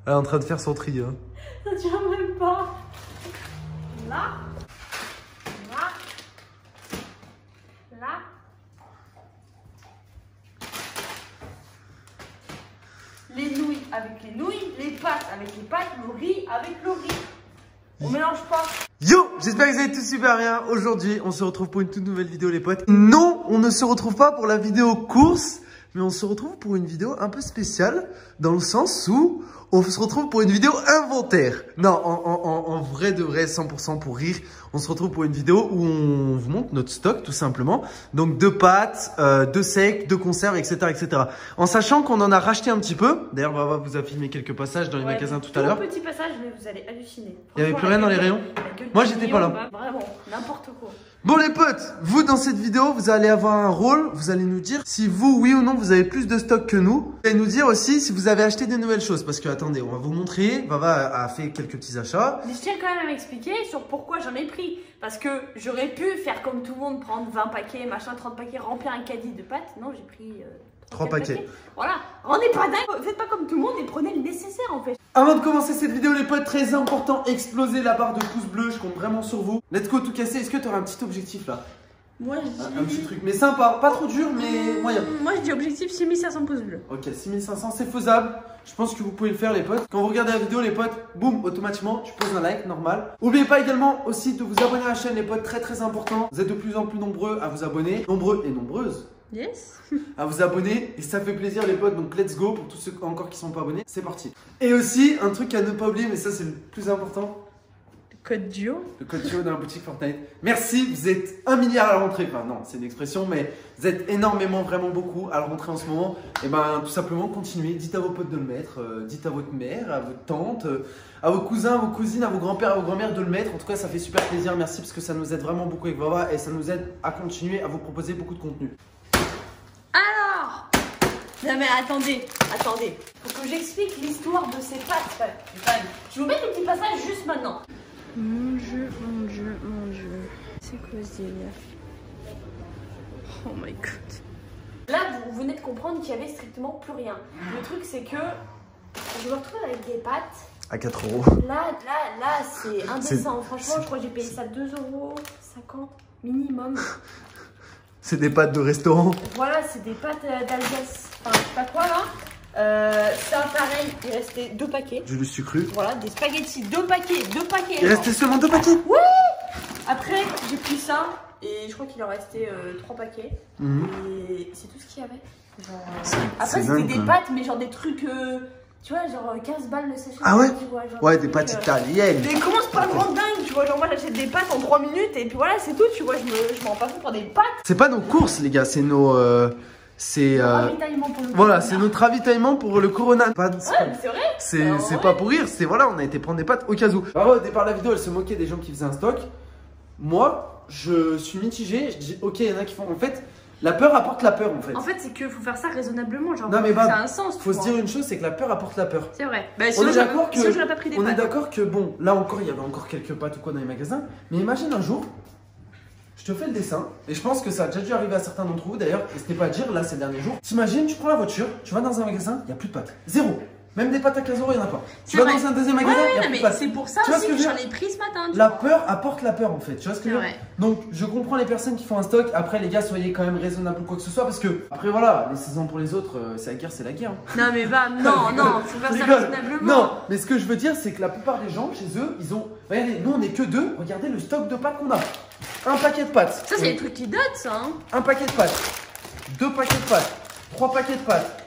Elle est en train de faire son tri. Hein. Ça tient même pas. Là. Là. Là. Les nouilles avec les nouilles, les pâtes avec les pâtes, le riz avec le riz. On mélange pas. Yo, j'espère que vous allez tous super bien. Aujourd'hui, on se retrouve pour une toute nouvelle vidéo les potes. Non, on ne se retrouve pas pour la vidéo course, mais on se retrouve pour une vidéo un peu spéciale dans le sens où on se retrouve pour une vidéo inventaire. Non, en vrai de vrai, 100% pour rire. On se retrouve pour une vidéo où on vous montre notre stock tout simplement. Donc de pâtes, de secs, de conserves, etc., etc. En sachant qu'on en a racheté un petit peu. D'ailleurs, Baba vous a filmé quelques passages dans les magasins tout à l'heure. Petit passage, mais vous allez halluciner. Il n'y avait plus rien dans les rayons. Moi, j'étais pas là. Vraiment, n'importe quoi. Bon les potes, vous dans cette vidéo, vous allez avoir un rôle, vous allez nous dire si vous, oui ou non, vous avez plus de stock que nous. Vous allez nous dire aussi si vous avez acheté des nouvelles choses. Parce que attendez, on va vous montrer, Baba a fait quelques petits achats. Mais je tiens quand même à m'expliquer sur pourquoi j'en ai pris. Parce que j'aurais pu faire comme tout le monde, prendre 20 paquets, machin, 30 paquets, remplir un caddie de pâtes. Non, j'ai pris 3 paquets. Voilà, rendez pas dingue, faites pas comme tout le monde et prenez le nécessaire en fait. Avant de commencer cette vidéo les potes, très important, explosez la barre de pouces bleus, je compte vraiment sur vous. Let's go tout casser, est-ce que tu auras un petit objectif là? Moi je dis... Un petit truc, mais sympa, pas trop dur mais moyen. Moi je dis objectif 6500 pouces bleus. Ok, 6500 c'est faisable, je pense que vous pouvez le faire les potes. Quand vous regardez la vidéo les potes, boum, automatiquement tu poses un like, normal. N'oubliez pas également aussi de vous abonner à la chaîne les potes, très important. Vous êtes de plus en plus nombreux à vous abonner, nombreux et nombreuses. Yes. À vous abonner et ça fait plaisir les potes, donc let's go pour tous ceux encore qui sont pas abonnés, c'est parti. Et aussi un truc à ne pas oublier, mais ça c'est le plus important, le code duo. Le code duo dans la boutique Fortnite. Merci, vous êtes 1 milliard à la rentrée, enfin non c'est une expression, mais vous êtes énormément, vraiment beaucoup à la rentrée en ce moment. Et ben tout simplement continuez, dites à vos potes de le mettre, dites à votre mère, à votre tante, à vos cousins, à vos cousines, à vos grands-pères, à vos grand-mères de le mettre. En tout cas ça fait super plaisir, merci parce que ça nous aide vraiment beaucoup avec Baba et ça nous aide à continuer à vous proposer beaucoup de contenu. Non mais attendez, faut que j'explique l'histoire de ces pâtes. Je vais vous mettre le petit passage juste maintenant. Mon Dieu. C'est quoi ce délire? Oh my god. Là, vous venez de comprendre qu'il y avait strictement plus rien. Le truc c'est que je me retrouve avec des pâtes. À 4 euros. Là, c'est indécent. Franchement, je crois que j'ai payé ça 2,50 € minimum. C'est des pâtes de restaurant. Voilà, c'est des pâtes d'Alsace. Enfin, je sais pas quoi là. Ça, pareil, il restait 2 paquets. Je le suis cru. Voilà, des spaghettis, 2 paquets. Il restait seulement 2 paquets? Oui. Après, j'ai pris ça et je crois qu'il en restait 3 paquets. Et c'est tout ce qu'il y avait. Genre, après, c'était des pâtes, mais genre des trucs. Tu vois, genre 15 balles le sachet. Ah ouais? Tu vois, genre, ouais, des pâtes italiennes. Mais comment c'est pas grand dingue, tu vois, genre moi j'achète des pâtes en 3 minutes et puis voilà, c'est tout, tu vois, je m'en rends pas compte pour des pâtes. C'est pas nos courses les gars, c'est nos... ravitaillement pour le voilà, c'est notre ravitaillement pour le Corona. Ouais, c'est vrai. C'est pas pour rire, c'est voilà, on a été prendre des pâtes au cas où. Alors, au départ de la vidéo, elle se moquait des gens qui faisaient un stock. Moi, je suis mitigé, je dis ok, il y en a qui font... En fait, la peur apporte la peur en fait. En fait, c'est qu'il faut faire ça raisonnablement, genre non, mais ça a un sens. Faut se dire une chose, c'est que la peur apporte la peur. C'est vrai. Bah, on est d'accord que je pas pris des pâtes. On est d'accord que bon, là encore, il y avait encore quelques pâtes ou quoi dans les magasins. Mais imagine un jour, je te fais le dessin, et je pense que ça a déjà dû arriver à certains d'entre vous d'ailleurs, et ce n'est pas à dire, là c'est le dernier jour. T'imagines, tu prends la voiture, tu vas dans un magasin, il n'y a plus de pâtes. Zéro. Même des pâtes à 15 €, il n'y en a pas. Tu vas dans un deuxième magasin, il n'y a plus de pâtes. C'est pour ça aussi que j'en ai pris ce matin. La peur apporte la peur en fait, tu vois ce que je veux dire. Donc je comprends les personnes qui font un stock. Après les gars, soyez quand même raisonnables ou quoi que ce soit, parce que après voilà, les saisons pour les autres, c'est la guerre, c'est la guerre. Non mais va, non, faut faire ça raisonnablement. Non, mais ce que je veux dire, c'est que la plupart des gens chez eux, ils ont, regardez, nous on est que 2, regardez le stock de pâtes qu'on a. Un paquet de pâtes. Ça c'est les trucs qui datent ça. Hein. Un paquet de pâtes, 2 paquets de pâtes, 3 paquets de pâtes,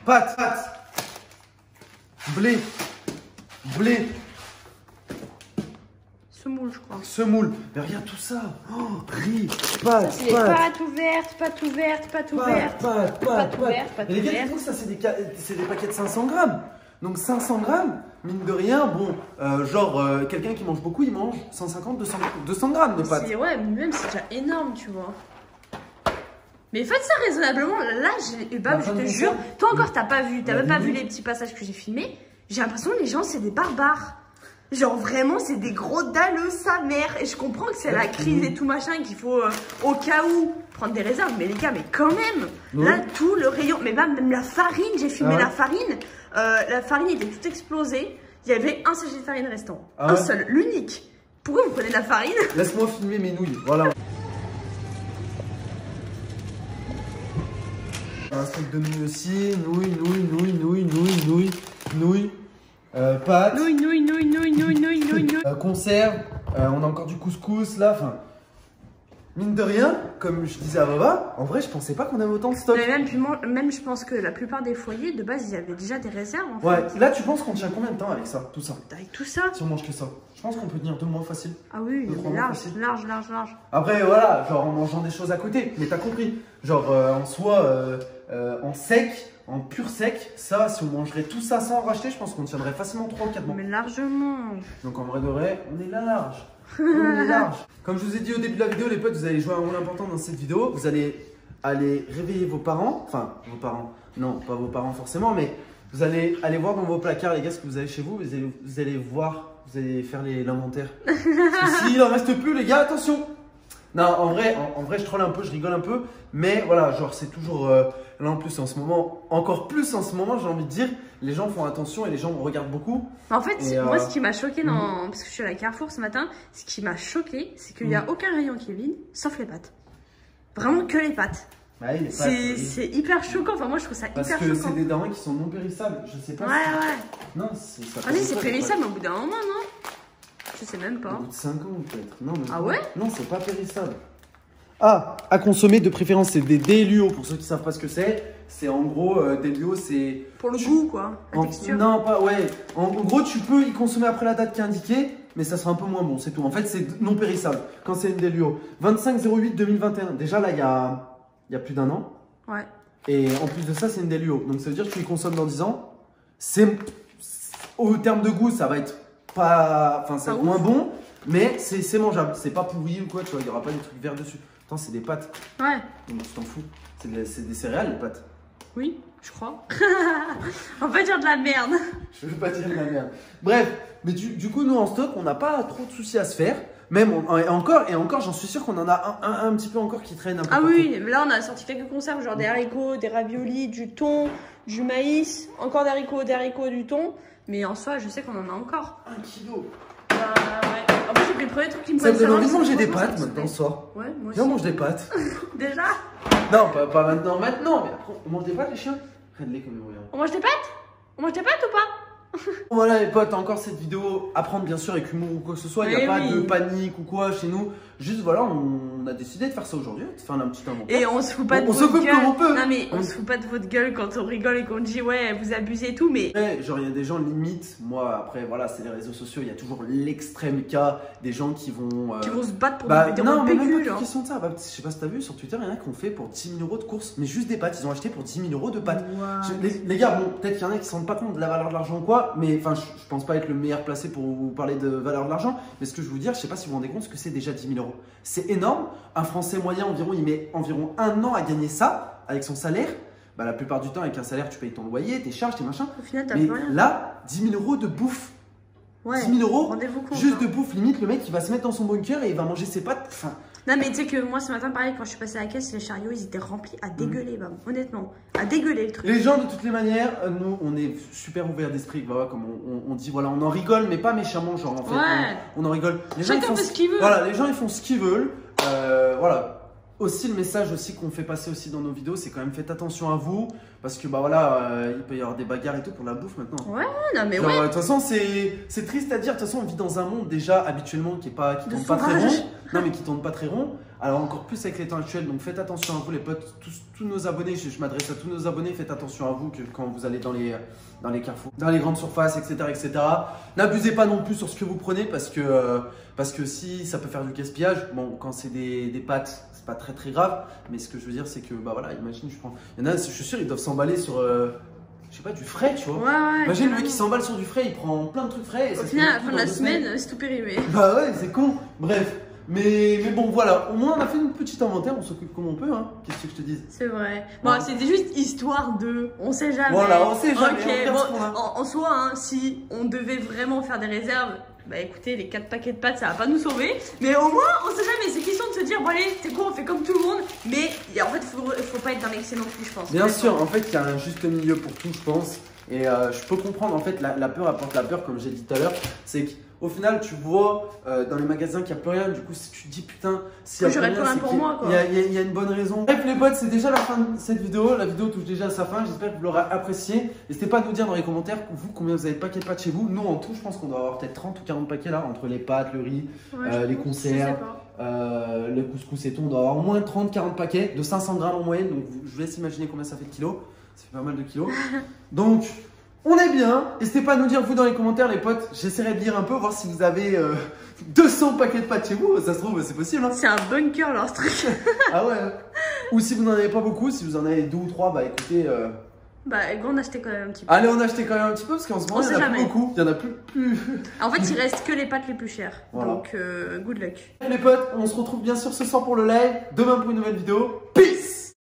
pâtes. Blé. Semoule, je crois. Semoule. Mais regarde tout ça. Oh, riz, pâtes, pâtes ouvertes. Et les gars, du coup, ça, c'est des paquets de 500 grammes. Donc 500 grammes, mine de rien, bon, quelqu'un qui mange beaucoup, il mange 150, 200 grammes de pâtes. Ouais, même c'est déjà énorme, tu vois. Mais faites ça raisonnablement. Là, je te jure, toi encore, t'as même pas vu les petits passages que j'ai filmés. J'ai l'impression que les gens, c'est des barbares. Genre vraiment, c'est des gros dalleux, sa mère. Et je comprends que c'est la crise et tout machin, qu'il faut au cas où prendre des réserves. Mais les gars, mais quand même, là, tout le rayon, mais même la farine, j'ai filmé la farine. La farine était toute explosée. Il y avait un sachet de farine restant. Un seul, l'unique. Pourquoi vous prenez de la farine? Laisse-moi filmer mes nouilles, voilà. Un steak de nouilles aussi, nouilles, pâtes. Nouilles. Conserve, on a encore du couscous là, enfin. Mine de rien, comme je disais à Baba, en vrai je pensais pas qu'on avait autant de stock. Mais même je pense que la plupart des foyers, de base, ils avaient déjà des réserves en fait. Là tu penses qu'on tient combien de temps avec ça, tout ça? Avec tout ça? Si on mange que ça. Je pense qu'on peut tenir 2 mois facile. Ah oui, large. Après voilà, genre en mangeant des choses à côté, mais t'as compris. Genre en soi, en sec, en pur sec, ça, si on mangerait tout ça sans en racheter, je pense qu'on tiendrait facilement 3 ou 4 mois. Mais largement. Donc en vrai de vrai, on est là large. On est large. Comme je vous ai dit au début de la vidéo, les potes, vous allez jouer un rôle important dans cette vidéo. Vous allez aller réveiller vos parents. Enfin, vos parents. Non, pas vos parents forcément, mais vous allez aller voir dans vos placards, les gars, ce que vous avez chez vous. Vous allez voir, vous allez faire l'inventaire. Parce que s'il en reste plus, les gars, attention. Non, en vrai, je troll un peu, je rigole un peu. Mais voilà, genre, c'est toujours… là, en plus, en ce moment, encore plus en ce moment, j'ai envie de dire, les gens font attention et les gens regardent beaucoup. En fait, moi, ce qui m'a choqué, parce que je suis à la Carrefour ce matin, ce qui m'a choqué, c'est qu'il n'y a aucun rayon qui est vide, sauf les pâtes. Vraiment que les pâtes. Bah oui, c'est hyper choquant. Enfin, moi, je trouve ça hyper choquant. Parce que c'est des denrées qui sont non périssables. Je sais pas. Ouais. Non, ça. Ah oui, c'est périssable au bout d'un moment, non? Je sais même pas. Au bout de 5 ans, peut-être. Non, mais ah ouais? Non, c'est pas périssable. Ah, à consommer de préférence, c'est des déluaux. Pour ceux qui savent pas ce que c'est en gros, déluaux, c'est… Pour le goût, quoi. La texture. Non, pas, ouais. En gros, tu peux y consommer après la date qui est indiquée, mais ça sera un peu moins bon, c'est tout. En fait, c'est non périssable quand c'est une déluaux. 25/08/2021. Déjà, là, il y a plus d'1 an. Ouais. Et en plus de ça, c'est une déluaux. Donc, ça veut dire que tu y consommes dans 10 ans. Au terme de goût, ça va être pas… Enfin, ça va être moins bon, mais c'est mangeable. C'est pas pourri ou quoi, tu vois. Il n'y aura pas des trucs verts dessus. Attends, c'est des pâtes. Ouais. Donc, tu t'en fous. C'est des céréales, les pâtes. Oui, je crois. On peut dire de la merde. Je veux pas dire de la merde. Bref, mais du coup, nous, en stock, on n'a pas trop de soucis à se faire. Même, et encore, j'en suis sûr qu'on en a un petit peu encore qui traîne un peu. Ah oui, là, on a sorti quelques conserves, genre des haricots, des raviolis, du thon, du maïs, encore des haricots, du thon. Mais en soi, je sais qu'on en a encore. 1 kilo. Ouais. En fait, j'ai pris le premier truc qui me Ça me donne envie de manger des pâtes maintenant ce soir. Ouais, moi aussi. Viens, on mange des pâtes. Déjà? Non, pas maintenant, mais après, on mange des pâtes, les chiens. Regarde-les comme ils regardent. On mange des pâtes? On mange des pâtes ou pas? Voilà les potes, encore cette vidéo à prendre bien sûr avec humour ou quoi que ce soit. Il n'y a pas de panique ou quoi chez nous. Juste voilà, on a décidé de faire ça aujourd'hui, de faire un petit inventaire. Et on se fout pas de votre gueule. Comme on peut. Non mais on se fout pas de votre gueule quand on rigole et qu'on dit ouais vous abusez et tout. Mais ouais, genre il y a des gens limite. Moi après voilà, c'est les réseaux sociaux. Il y a toujours l'extrême cas des gens qui vont se battre pour des non, mais PQ, même pas de question de ça. Bah, je sais pas si t'as vu sur Twitter, il y en a qui ont fait pour 10 000 € de courses, mais juste des pâtes. Ils ont acheté pour 10 000 € de pâtes. Les gars, bon, peut-être qu'il y en a qui se rendent pas compte de la valeur de l'argent ou quoi, mais enfin, je pense pas être le meilleur placé pour vous parler de valeur de l'argent. Mais ce que je veux vous dire, je sais pas si vous vous rendez compte ce que c'est déjà 10 000 €. C'est énorme. Un Français moyen environ, il met environ 1 an à gagner ça avec son salaire. Bah, la plupart du temps, avec un salaire, tu payes ton loyer, tes charges, tes machins. Au final, t'as mais plus rien. là, 10 000 € de bouffe. Ouais, 10 000 €, rendez-vous compte, juste de bouffe, limite, le mec il va se mettre dans son bunker et il va manger ses pâtes. Enfin, non mais tu sais que moi ce matin pareil quand je suis passée à la caisse les chariots ils étaient remplis à dégueuler honnêtement à dégueuler le truc. Les gens de toutes les manières nous on est super ouverts d'esprit voilà, comme on dit voilà on en rigole mais pas méchamment genre en fait on en rigole. Les gens, chacun fait ce qu'il veut. Voilà les gens ils font ce qu'ils veulent voilà. Aussi le message aussi qu'on fait passer aussi dans nos vidéos c'est quand même faites attention à vous parce que bah voilà il peut y avoir des bagarres et tout pour la bouffe maintenant. Ouais non mais genre, ouais. De toute façon c'est triste à dire de toute façon on vit dans un monde déjà habituellement qui tourne pas très rond. Non mais qui tourne pas très rond. Alors encore plus avec les temps actuels donc faites attention à vous les potes tous nos abonnés je m'adresse à tous nos abonnés faites attention à vous que quand vous allez dans les carrefours dans les grandes surfaces etc. N'abusez pas non plus sur ce que vous prenez parce que si ça peut faire du gaspillage bon quand c'est des pâtes c'est pas très grave mais ce que je veux dire c'est que bah voilà imagine il y en a je suis sûr ils doivent s'emballer sur je sais pas, du frais, tu vois. Ouais, imagine le mec qui s'emballe sur du frais, il prend plein de trucs frais. Et au final, à la fin de la semaine, c'est tout périmé. Bah ouais, c'est con. Bref. Mais bon, voilà. Au moins, on a fait une petite inventaire. On s'occupe comme on peut, hein. Qu'est-ce que je te dise? C'est vrai. Bon, c'était juste histoire de. On sait jamais. Voilà, on sait jamais. Ok, bon, en soi, hein, si on devait vraiment faire des réserves, Bah écoutez, les 4 paquets de pâtes, ça va pas nous sauver. Mais au moins, on sait jamais, c'est question de se dire, bon allez, c'est quoi, on fait comme tout le monde. Mais en fait, faut pas être dans l'excès non plus, je pense. Bien sûr, en fait, il y a un juste milieu pour tout, je pense. Et je peux comprendre, en fait, la peur apporte la peur, comme j'ai dit tout à l'heure. C'est qu'au final, tu vois dans les magasins qu'il n'y a plus rien. Du coup, si tu te dis, putain, s'il y a plus rien, pour moi, quoi. Il y a une bonne raison. Bref, les potes, c'est déjà la fin de cette vidéo. La vidéo touche déjà à sa fin. J'espère que vous l'aurez appréciée. N'hésitez pas à nous dire dans les commentaires, vous, combien vous avez de paquets de pâtes chez vous. Nous, en tout, je pense qu'on doit avoir peut-être 30 ou 40 paquets là, entre les pâtes, le riz, les conserves, le couscous et tout. On doit avoir au moins 30-40 paquets de 500 grammes en moyenne. Donc, je vous laisse imaginer combien ça fait de kilos. Ça fait pas mal de kilos. Donc, on est bien. N'hésitez pas à nous dire, vous, dans les commentaires, les potes. J'essaierai de lire un peu, voir si vous avez 200 paquets de pâtes chez vous. Ça se trouve, c'est possible. Hein. C'est un bunker, leur truc. Ah ouais. Ou si vous n'en avez pas beaucoup, si vous en avez 2 ou 3, bah écoutez. Bah, on achetait quand même un petit peu. Allez, on achetait quand même un petit peu parce qu'en ce moment, il y en a plus beaucoup. Il y en a plus. En fait, il reste que les pâtes les plus chères. Voilà. Donc, good luck. Les potes, on se retrouve bien sûr ce soir pour le live. Demain pour une nouvelle vidéo. Peace!